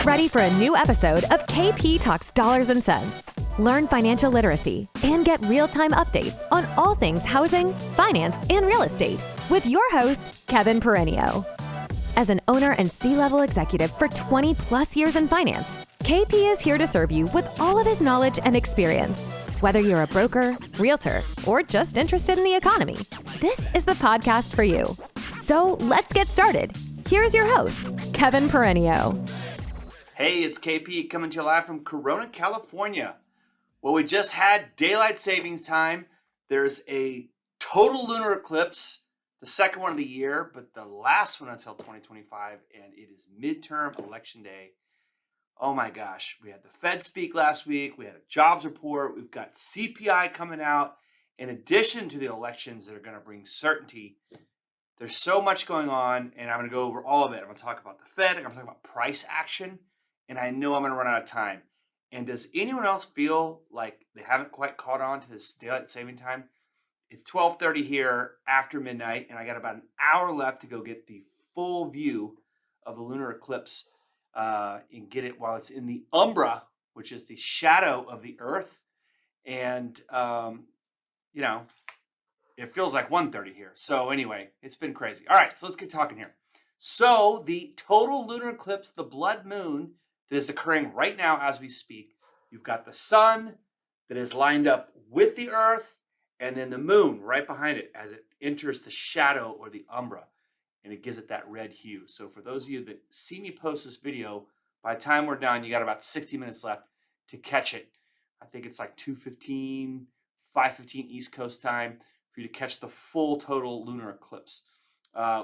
Get ready for a new episode of KP Talks Dollars and Cents. Learn financial literacy and get real-time updates on all things housing, finance, and real estate with your host, Kevin Perenio. As an owner and C-level executive for 20 plus years in finance, KP is here to serve you with all of his knowledge and experience. Whether you're a broker, realtor, or just interested in the economy, this is the podcast for you. So let's get started. Here's your host, Kevin Perenio. Hey, it's KP coming to you live from Corona, California. Well, we just had daylight savings time. There's a total lunar eclipse, the second one of the year, but the last one until 2025, and it is midterm election day. Oh my gosh, we had the Fed speak last week, we had a jobs report, we've got CPI coming out. In addition to the elections that are going to bring certainty, there's so much going on, and I'm going to go over all of it. I'm going to talk about the Fed, I'm going to talk about price action, and I know I'm going to run out of time. And does anyone else feel like they haven't quite caught on to this daylight saving time? It's 12:30 here after midnight, and I got about an hour left to go get the full view of the lunar eclipse and get it while it's in the umbra, which is the shadow of the Earth. And, it feels like 1:30 here. So anyway, it's been crazy. All right, so let's get talking here. So the total lunar eclipse, the blood moon that is occurring right now as we speak, you've got the sun that is lined up with the Earth, and then the moon right behind it as it enters the shadow or the umbra, and it gives it that red hue. So for those of you that see me post this video, by the time we're done, you got about 60 minutes left to catch it. I think it's like 2:15, 5:15 East Coast time for you to catch the full total lunar eclipse,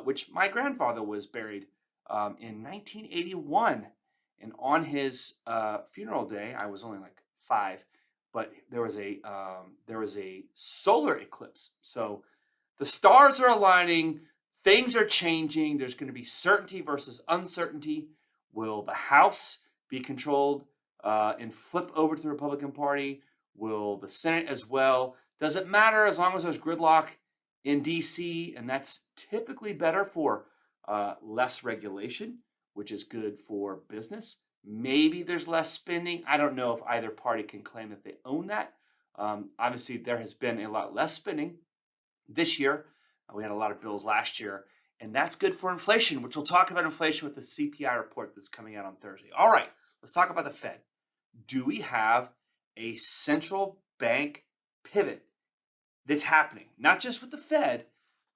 which my grandfather was buried in 1981. And on his funeral day, I was only like 5, but there was a solar eclipse. So the stars are aligning, things are changing. There's going to be certainty versus uncertainty. Will the House be controlled and flip over to the Republican Party? Will the Senate as well? Does it matter as long as there's gridlock in DC? And that's typically better for less regulation, which is good for business. Maybe there's less spending. I don't know if either party can claim that they own that. Obviously, there has been a lot less spending this year. We had a lot of bills last year, and that's good for inflation, which we'll talk about inflation with the CPI report that's coming out on Thursday. All right, let's talk about the Fed. Do we have a central bank pivot that's happening? Not just with the Fed,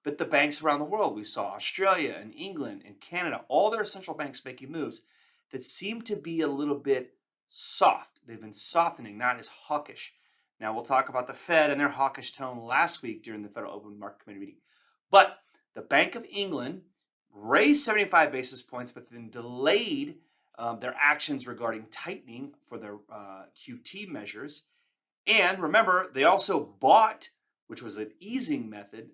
but the banks around the world. We saw Australia and England and Canada, all their central banks making moves that seem to be a little bit soft. They've been softening, not as hawkish. Now, we'll talk about the Fed and their hawkish tone last week during the Federal Open Market Committee meeting. But the Bank of England raised 75 basis points, but then delayed their actions regarding tightening for their QT measures. And remember, they also bought, which was an easing method,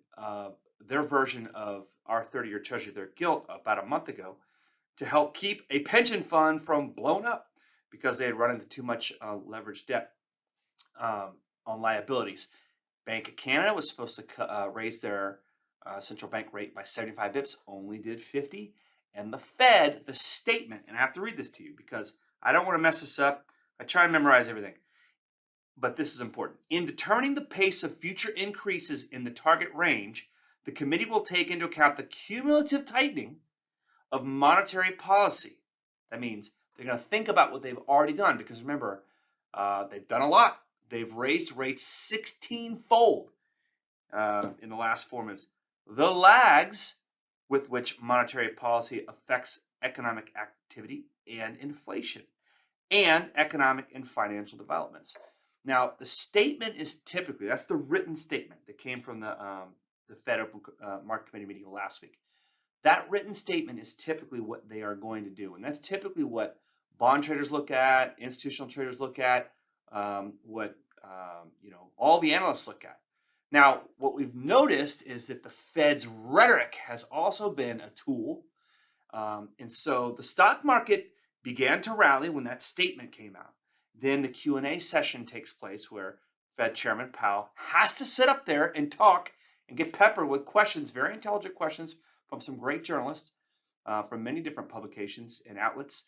their version of our 30-year Treasury, their gilt, about a month ago, to help keep a pension fund from blowing up because they had run into too much leveraged debt on liabilities. Bank of Canada was supposed to raise their central bank rate by 75 bips, only did 50. And the Fed, the statement, and I have to read this to you because I don't want to mess this up. I try and memorize everything, but this is important. In determining the pace of future increases in the target range, the committee will take into account the cumulative tightening of monetary policy. That means they're going to think about what they've already done because remember, they've done a lot. They've raised rates 16-fold in the last 4 months. The lags with which monetary policy affects economic activity and inflation and economic and financial developments. Now, the statement is typically, that's the written statement that came from the Fed Open Market Committee meeting last week. That written statement is typically what they are going to do. And that's typically what bond traders look at, institutional traders look at, what all the analysts look at. Now, what we've noticed is that the Fed's rhetoric has also been a tool. And so the stock market began to rally when that statement came out. Then the Q&A session takes place where Fed Chairman Powell has to sit up there and talk and get peppered with questions, very intelligent questions from some great journalists from many different publications and outlets.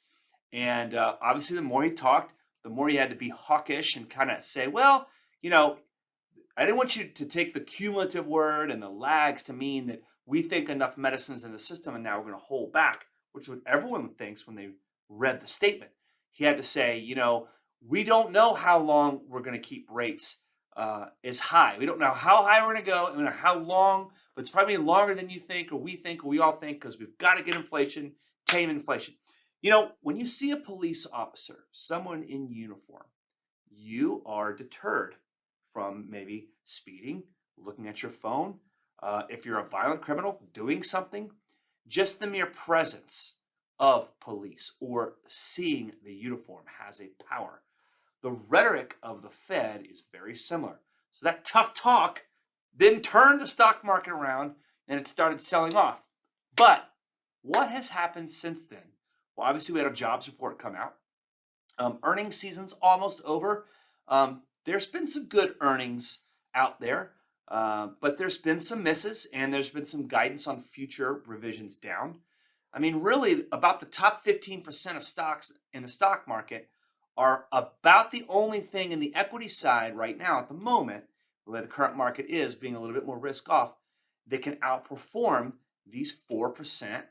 And obviously, the more he talked, the more he had to be hawkish and kind of say, well, you know, I didn't want you to take the cumulative word and the lags to mean that we think enough medicine's in the system and now we're going to hold back, which is what everyone thinks when they read the statement. He had to say, we don't know how long we're going to keep rates as high. We don't know how high we're going to go, and how long, but it's probably longer than you think, or we all think, because we've got to get inflation, tame inflation. When you see a police officer, someone in uniform, you are deterred from maybe speeding, looking at your phone. If you're a violent criminal, doing something, just the mere presence of police or seeing the uniform has a power. The rhetoric of the Fed is very similar. So that tough talk then turned the stock market around and it started selling off. But what has happened since then? Well, obviously we had a jobs report come out. Earnings season's almost over. There's been some good earnings out there, but there's been some misses and there's been some guidance on future revisions down. I mean, really, about the top 15% of stocks in the stock market are about the only thing in the equity side right now at the moment, the way the current market is, being a little bit more risk off, that can outperform these 4%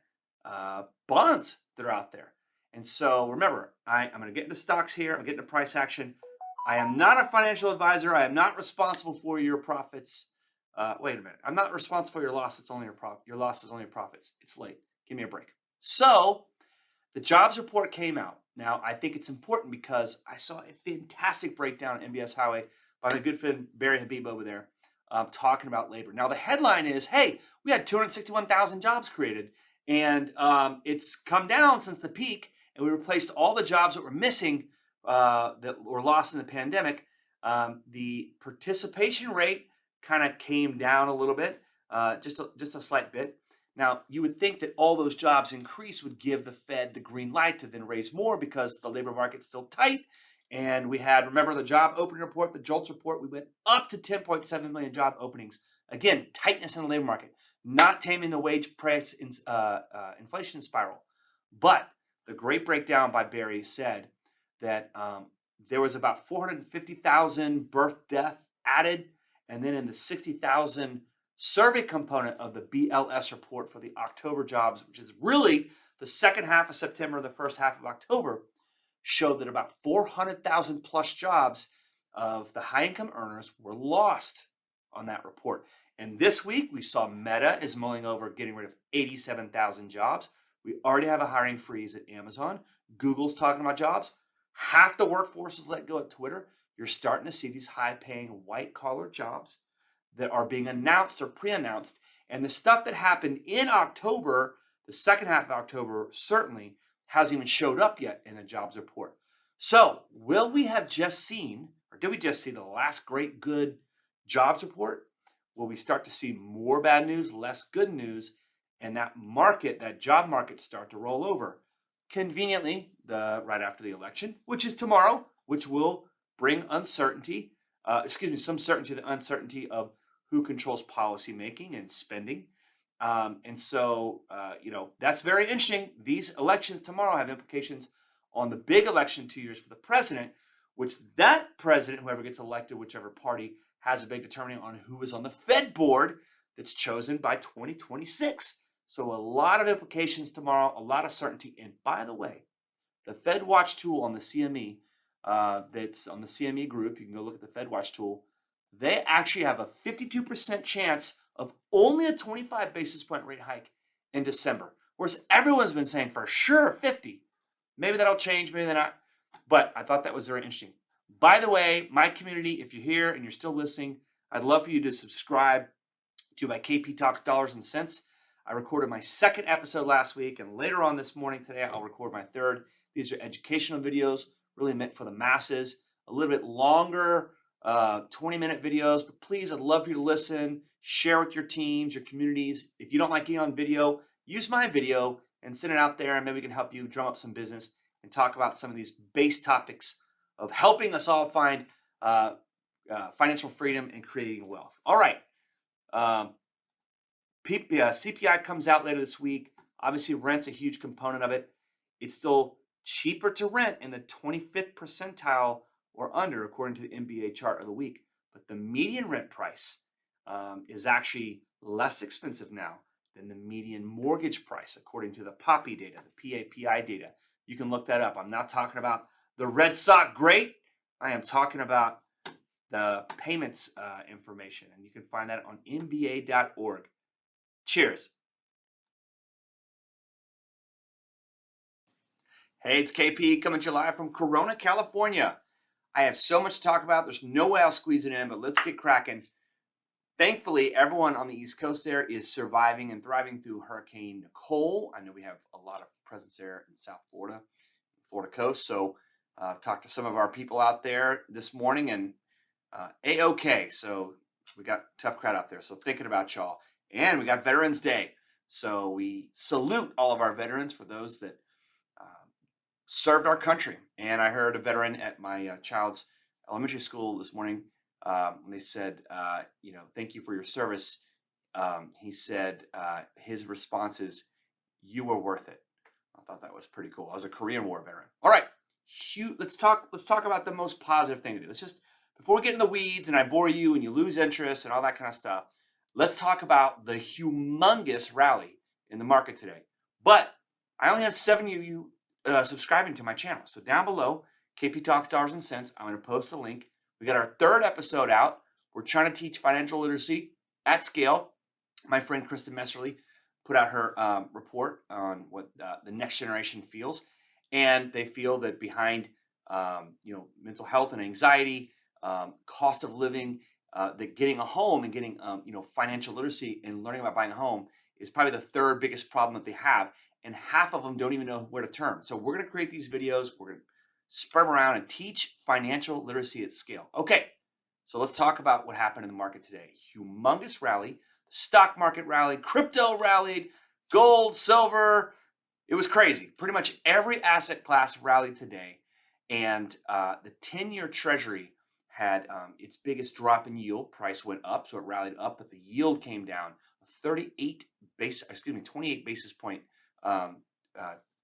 bonds that are out there. And so remember, I'm going to get into stocks here. I'm getting into price action. I am not a financial advisor. I am not responsible for your profits. Wait a minute. I'm not responsible for your loss. It's only your profit. Your loss is only your profits. It's late. Give me a break. So the jobs report came out. Now, I think it's important because I saw a fantastic breakdown on MBS Highway by my good friend Barry Habib over there talking about labor. Now, the headline is, hey, we had 261,000 jobs created, and it's come down since the peak, and we replaced all the jobs that were missing that were lost in the pandemic. The participation rate kind of came down a little bit, just a slight bit. Now, you would think that all those jobs increase would give the Fed the green light to then raise more because the labor market's still tight. And we had, remember, the job opening report, the JOLTS report, we went up to 10.7 million job openings. Again, tightness in the labor market, not taming the wage price inflation spiral. But the great breakdown by Barry said that there was about 450,000 birth death added, and then in the 60,000 survey component of the BLS report for the October jobs, which is really the second half of September, the first half of October, showed that about 400,000 plus jobs of the high income earners were lost on that report. And this week we saw Meta is mulling over getting rid of 87,000 jobs. We already have a hiring freeze at Amazon. Google's talking about jobs. Half the workforce was let go at Twitter. You're starting to see these high paying white collar jobs that are being announced or pre-announced. And the stuff that happened in October, the second half of October, certainly hasn't even showed up yet in the jobs report. So will we have just seen, or did we just see the last great good jobs report? Will we start to see more bad news, less good news, and that market, that job market, start to roll over? Conveniently, right after the election, which is tomorrow, which will bring uncertainty, some certainty, the uncertainty of who controls policy making and spending. And so, that's very interesting. These elections tomorrow have implications on the big election 2 years for the president, which that president, whoever gets elected, whichever party, has a big determining on who is on the Fed board that's chosen by 2026. So a lot of implications tomorrow, a lot of certainty. And by the way, the Fed Watch tool on the CME, that's on the CME group, you can go look at the Fed Watch tool, they actually have a 52% chance of only a 25 basis point rate hike in December. Whereas everyone's been saying for sure 50. Maybe that'll change, maybe they're not. But I thought that was very interesting. By the way, my community, if you're here and you're still listening, I'd love for you to subscribe to my KP Talks Dollars and Cents. I recorded my second episode last week, and later on this morning today, I'll record my third. These are educational videos, really meant for the masses, a little bit longer, 20-minute videos, but please, I'd love for you to listen, share with your teams, your communities. If you don't like getting on video, use my video and send it out there, and maybe we can help you drum up some business and talk about some of these base topics of helping us all find financial freedom and creating wealth. All right. CPI comes out later this week. Obviously, rent's a huge component of it. It's still cheaper to rent in the 25th percentile or under, according to the MBA chart of the week. But the median rent price is actually less expensive now than the median mortgage price, according to the PAPI data, the PAPI data. You can look that up. I'm not talking about the Red Sox great. I am talking about the payments information, and you can find that on mba.org. Cheers. Hey, it's KP coming to you live from Corona, California. I have so much to talk about. There's no way I'll squeeze it in, but let's get cracking. Thankfully, everyone on the East Coast there is surviving and thriving through Hurricane Nicole. I know we have a lot of presence there in South Florida, Florida coast. So I've talked to some of our people out there this morning, and A-OK. So we got a tough crowd out there. So thinking about y'all. And we got Veterans Day. So we salute all of our veterans for those that served our country. And I heard a veteran at my child's elementary school this morning. When they said, thank you for your service. He said his response is, you were worth it. I thought that was pretty cool. I was a Korean War veteran. All right, let's talk about the most positive thing to do. Let's just, before we get in the weeds and I bore you and you lose interest and all that kind of stuff, let's talk about the humongous rally in the market today. But I only have 7 of you subscribing to my channel. So down below, KP Talks Dollars and Cents, I'm going to post a link. We got our 3rd episode out. We're trying to teach financial literacy at scale. My friend Kristen Messerly put out her report on what the next generation feels. And they feel that behind mental health and anxiety, cost of living, that getting a home and getting financial literacy and learning about buying a home is probably the 3rd biggest problem that they have. And half of them don't even know where to turn. So we're going to create these videos. We're going to spread them around and teach financial literacy at scale. Okay, so let's talk about what happened in the market today. Humongous rally. The stock market rallied. Crypto rallied. Gold, silver. It was crazy. Pretty much every asset class rallied today. And the 10-year Treasury had its biggest drop in yield. Price went up, so it rallied up, but the yield came down. 28 basis point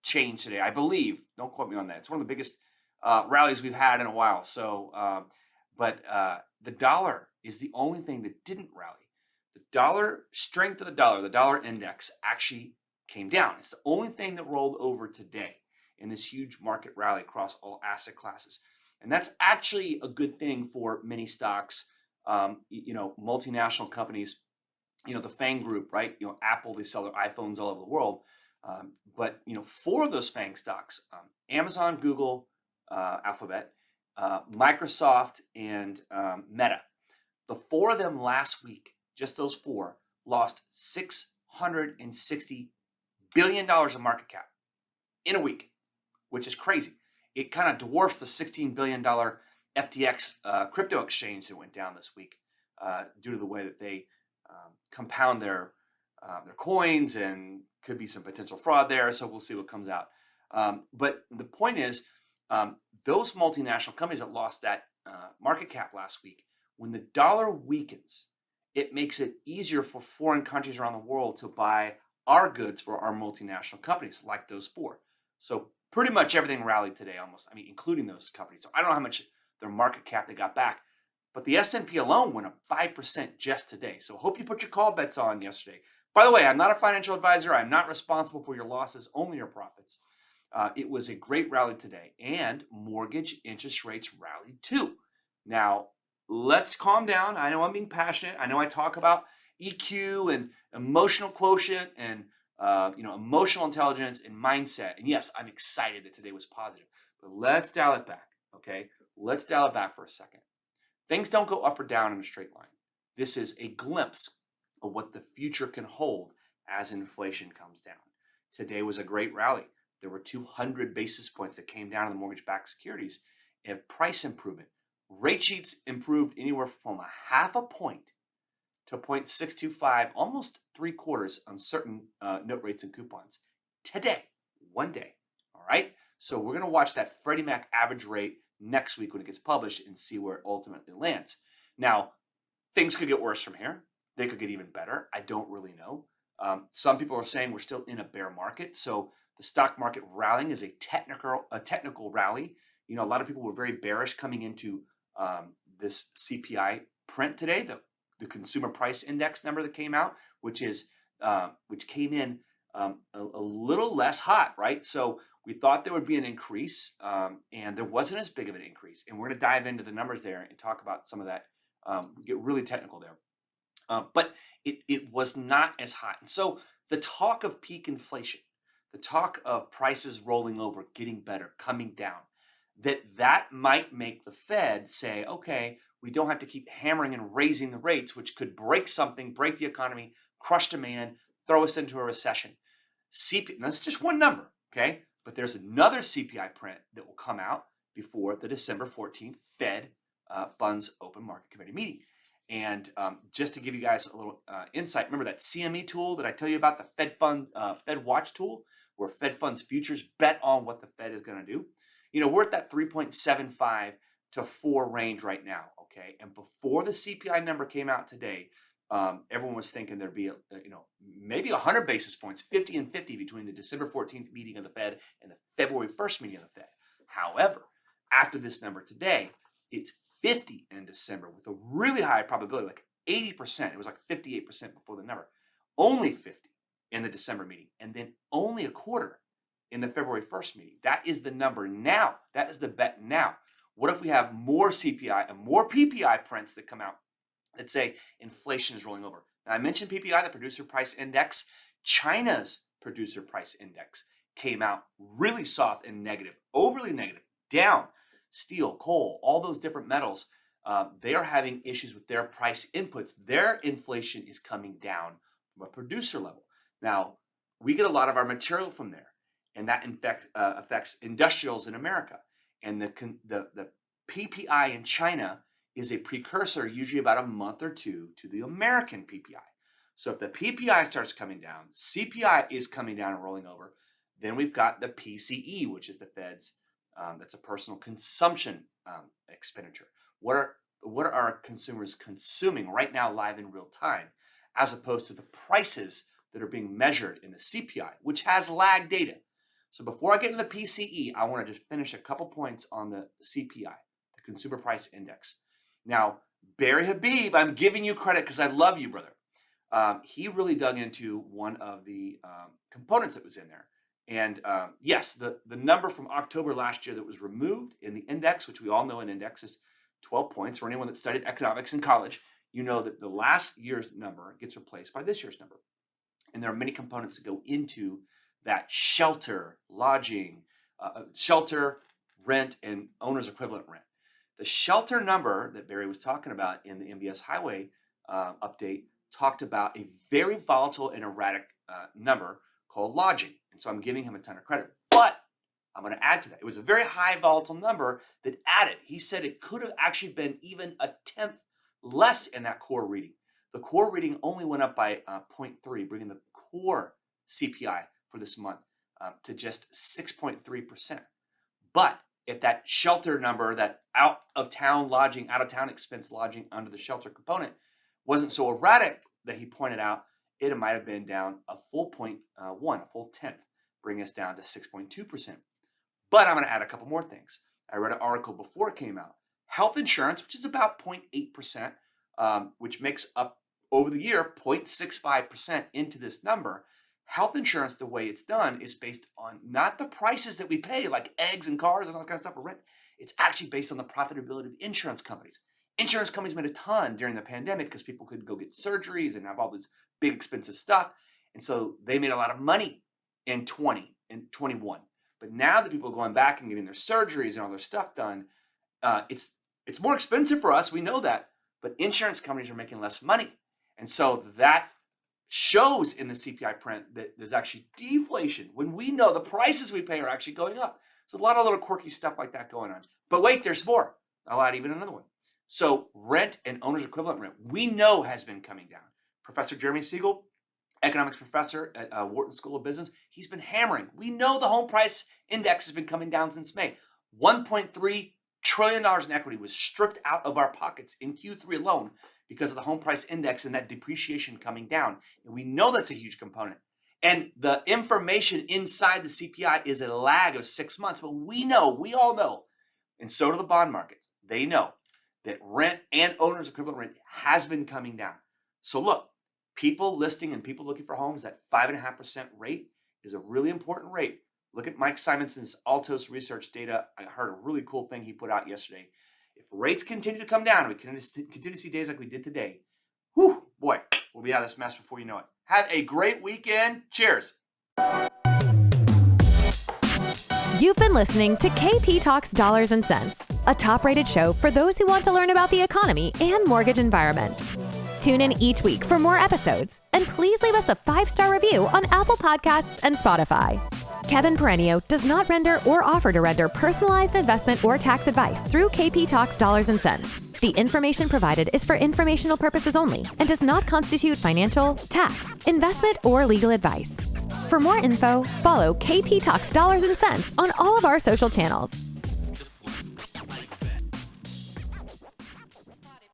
change today, I believe. Don't quote me on that. It's one of the biggest rallies we've had in a while. So, but the dollar is the only thing that didn't rally. The strength of the dollar index actually came down. It's the only thing that rolled over today in this huge market rally across all asset classes. And that's actually a good thing for many stocks, multinational companies, the FANG group, right? Apple, they sell their iPhones all over the world. But 4 of those FANG stocks, Amazon, Google, Alphabet, Microsoft, and Meta, the 4 of them last week, just those 4, lost $660 billion of market cap in a week, which is crazy. It kind of dwarfs the $16 billion FTX crypto exchange that went down this week due to the way that they compound their coins, and could be some potential fraud there. So we'll see what comes out. But the point is, those multinational companies that lost that market cap last week, when the dollar weakens, it makes it easier for foreign countries around the world to buy our goods for our multinational companies, like those 4. So pretty much everything rallied today, almost. Including those companies. So I don't know how much their market cap they got back, but the S&P alone went up 5% just today. So hope you put your call bets on yesterday. By the way, I'm not a financial advisor. I'm not responsible for your losses, only your profits. It was a great rally today, and mortgage interest rates rallied too. Now, let's calm down. I know I'm being passionate. I know I talk about EQ and emotional quotient and emotional intelligence and mindset. And yes, I'm excited that today was positive. But let's dial it back, okay? Let's dial it back for a second. Things don't go up or down in a straight line. This is a glimpse of what the future can hold as inflation comes down. Today was a great rally. There were 200 basis points that came down in the mortgage-backed securities and price improvement. Rate sheets improved anywhere from 0.5 point to 0.625, almost 3/4 on certain note rates and coupons today, one day. All right. So we're going to watch that Freddie Mac average rate next week when it gets published and see where it ultimately lands. Now, things could get worse from here. They could get even better. I don't really know. Some people are saying we're still in a bear market. So The stock market rallying is a technical rally. A lot of people were very bearish coming into this CPI print today, the consumer price index number that came out, which came in a little less hot, right? So we thought there would be an increase, and there wasn't as big of an increase. And we're going to dive into the numbers there and talk about some of that. Get really technical there, but it was not as hot. And so the talk of peak inflation, the talk of prices rolling over, getting better, coming down, that might make the Fed say, okay, we don't have to keep hammering and raising the rates, which could break the economy, crush demand, throw us into a recession. That's just one number, okay? But there's another CPI print that will come out before the December 14th Fed Funds Open Market Committee meeting. And just to give you guys a little insight, remember that CME tool that I tell you about, the Fed Watch tool, where Fed Funds futures bet on what the Fed is going to do. We're at that 3.75 to 4 range right now, okay? And before the CPI number came out today, everyone was thinking there'd be maybe 100 basis points, 50 and 50 between the December 14th meeting of the Fed and the February 1st meeting of the Fed. However, after this number today, it's 50 in December with a really high probability, like 80%. It was like 58% before the number. Only 50 in the December meeting, and then only a quarter in the February 1st meeting. That is the number now. That is the bet now. What if we have more CPI and more PPI prints that come out that say inflation is rolling over? Now, I mentioned PPI, the Producer Price Index. China's Producer Price Index came out really soft and negative, overly negative, down. Steel, coal, all those different metals, they are having issues with their price inputs. Their inflation is coming down from a producer level. Now, we get a lot of our material from there, and that affects industrials in America. And the PPI in China is a precursor, usually about a month or two, to the American PPI. So if the PPI starts coming down, CPI is coming down and rolling over, then we've got the PCE, which is the Fed's, that's a personal consumption expenditure. What are our consumers consuming right now, live in real time, as opposed to the prices that are being measured in the CPI, which has lag data. So before I get into the PCE, I want to just finish a couple points on the CPI, the Consumer Price Index. Now, Barry Habib, I'm giving you credit because I love you, brother. He really dug into one of the components that was in there. And yes, the number from October last year that was removed in the index, which we all know an index is 12 points. For anyone that studied economics in college, you know that the last year's number gets replaced by this year's number. And there are many components that go into that: shelter, lodging, shelter, rent, and owner's equivalent rent. The shelter number that Barry was talking about in the MBS Highway update talked about a very volatile and erratic number called lodging. And so I'm giving him a ton of credit. But I'm going to add to that. It was a very high volatile number that added. He said it could have actually been even a tenth less in that core reading. The core reading only went up by 0.3, bringing the core CPI for this month to just 6.3%. But if that shelter number, that out-of-town expense lodging under the shelter component wasn't so erratic that he pointed out, it might have been down a full 0.1, a full tenth, bringing us down to 6.2%. But I'm going to add a couple more things. I read an article before it came out. Health insurance, which is about 0.8%, which makes up over the year 0.65% into this number. Health insurance, the way it's done, is based on not the prices that we pay, like eggs and cars and all that kind of stuff for rent. It's actually based on the profitability of insurance companies. Insurance companies made a ton during the pandemic because people could go get surgeries and have all this big expensive stuff. And so they made a lot of money in 20 and 21. But now that people are going back and getting their surgeries and all their stuff done, it's more expensive for us. We know that. But insurance companies are making less money. And so that shows in the CPI print that there's actually deflation when we know the prices we pay are actually going up. So a lot of little quirky stuff like that going on. But wait, there's more. I'll add even another one. So rent and owner's equivalent rent, we know has been coming down. Professor Jeremy Siegel, economics professor at Wharton School of Business, he's been hammering. We know the home price index has been coming down since May. $1.3 trillion in equity was stripped out of our pockets in Q3 alone because of the home price index and that depreciation coming down. And we know that's a huge component. And the information inside the CPI is a lag of 6 months. But we all know, and so do the bond markets. They know that rent and owner's equivalent rent has been coming down. So look, people listing and people looking for homes at 5.5% rate is a really important rate. Look at Mike Simonson's Altos research data. I heard a really cool thing he put out yesterday. If rates continue to come down, we continue to see days like we did today, whew, boy, we'll be out of this mess before you know it. Have a great weekend. Cheers. You've been listening to KP Talks Dollars and Cents, a top-rated show for those who want to learn about the economy and mortgage environment. Tune in each week for more episodes, and please leave us a 5-star review on Apple Podcasts and Spotify. Kevin Perenio does not render or offer to render personalized investment or tax advice through KP Talks Dollars and Cents. The information provided is for informational purposes only and does not constitute financial, tax, investment, or legal advice. For more info, follow KP Talks Dollars and Cents on all of our social channels.